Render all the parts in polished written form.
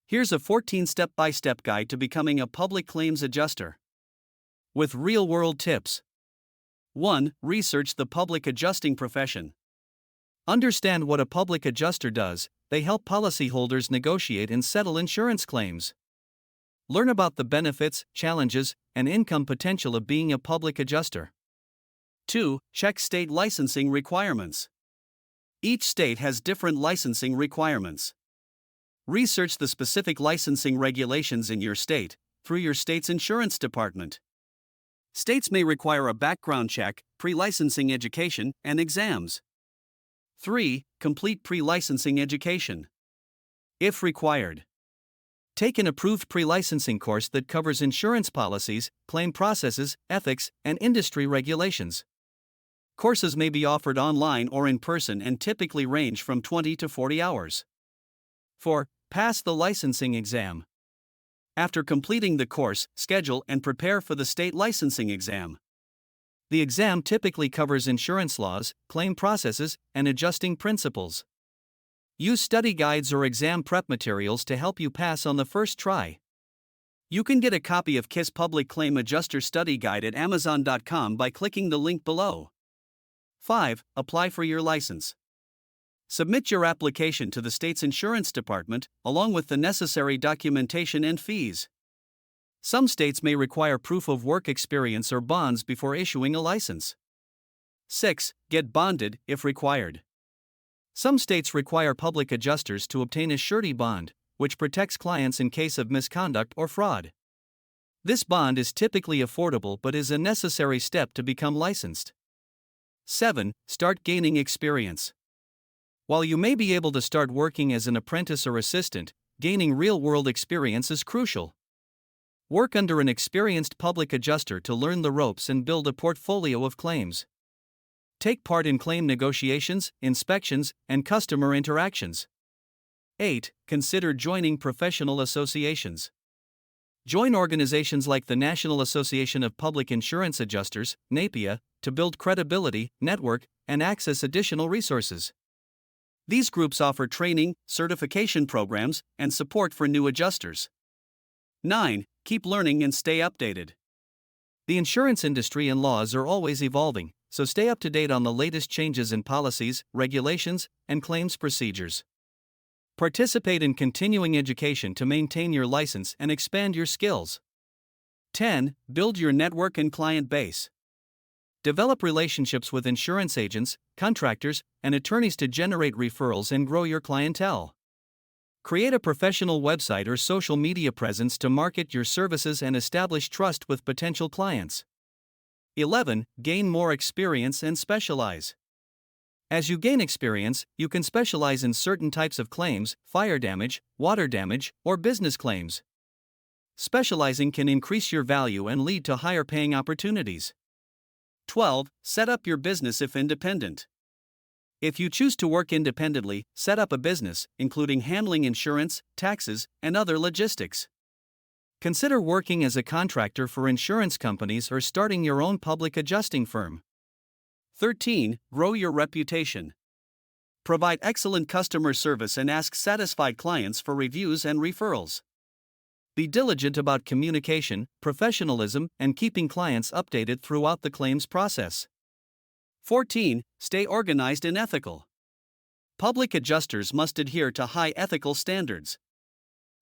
Here's a 14 step-by-step guide to becoming a public claims adjuster. With real-world tips. 1. Research the public adjusting profession. Understand what a public adjuster does. They help policyholders negotiate and settle insurance claims. Learn about the benefits, challenges, and income potential of being a public adjuster. 2. Check state licensing requirements. Each state has different licensing requirements. Research the specific licensing regulations in your state through your state's insurance department. States may require a background check, pre-licensing education, and exams. 3. Complete pre-licensing education. If required, take an approved pre-licensing course that covers insurance policies, claim processes, ethics, and industry regulations. Courses may be offered online or in person and typically range from 20 to 40 hours. 4. Pass the licensing exam. After completing the course, schedule and prepare for the state licensing exam. The exam typically covers insurance laws, claim processes, and adjusting principles. Use study guides or exam prep materials to help you pass on the first try. You can get a copy of KISS Public Claim Adjuster Study Guide at Amazon.com by clicking the link below. 5. Apply for your license. Submit your application to the state's insurance department, along with the necessary documentation and fees. Some states may require proof of work experience or bonds before issuing a license. 6. Get bonded, if required. Some states require public adjusters to obtain a surety bond, which protects clients in case of misconduct or fraud. This bond is typically affordable but is a necessary step to become licensed. 7. Start gaining experience. While you may be able to start working as an apprentice or assistant, gaining real-world experience is crucial. Work under an experienced public adjuster to learn the ropes and build a portfolio of claims. Take part in claim negotiations, inspections, and customer interactions. 8. Consider joining professional associations. Join organizations like the National Association of Public Insurance Adjusters, NAPIA, to build credibility, network, and access additional resources. These groups offer training, certification programs, and support for new adjusters. 9. Keep learning and stay updated. The insurance industry and laws are always evolving, so stay up to date on the latest changes in policies, regulations, and claims procedures. Participate in continuing education to maintain your license and expand your skills. 10. Build your network and client base. Develop relationships with insurance agents, contractors, and attorneys to generate referrals and grow your clientele. Create a professional website or social media presence to market your services and establish trust with potential clients. 11. Gain more experience and specialize. As you gain experience, you can specialize in certain types of claims, fire damage, water damage, or business claims. Specializing can increase your value and lead to higher paying opportunities. 12. Set up your business if independent. If you choose to work independently, set up a business, including handling insurance, taxes, and other logistics. Consider working as a contractor for insurance companies or starting your own public adjusting firm. 13. Grow your reputation. Provide excellent customer service and ask satisfied clients for reviews and referrals. Be diligent about communication, professionalism, and keeping clients updated throughout the claims process. 14. Stay organized and ethical. Public adjusters must adhere to high ethical standards.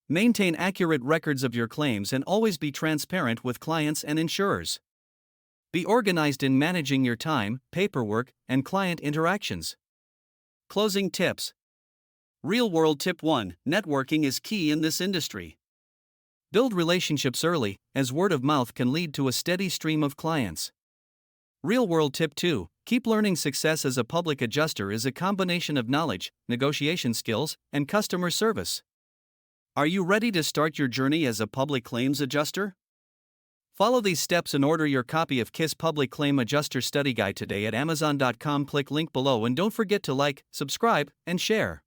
Maintain accurate records of your claims and always be transparent with clients and insurers. Be organized in managing your time, paperwork, and client interactions. Closing tips. Real-world tip 1. Networking is key in this industry. Build relationships early, as word of mouth can lead to a steady stream of clients. Real-world tip 2. Keep learning. Success as a public adjuster is a combination of knowledge, negotiation skills, and customer service. Are you ready to start your journey as a public claims adjuster? Follow these steps and order your copy of KISS Public Claim Adjuster Study Guide today at Amazon.com. Click link below and don't forget to like, subscribe, and share.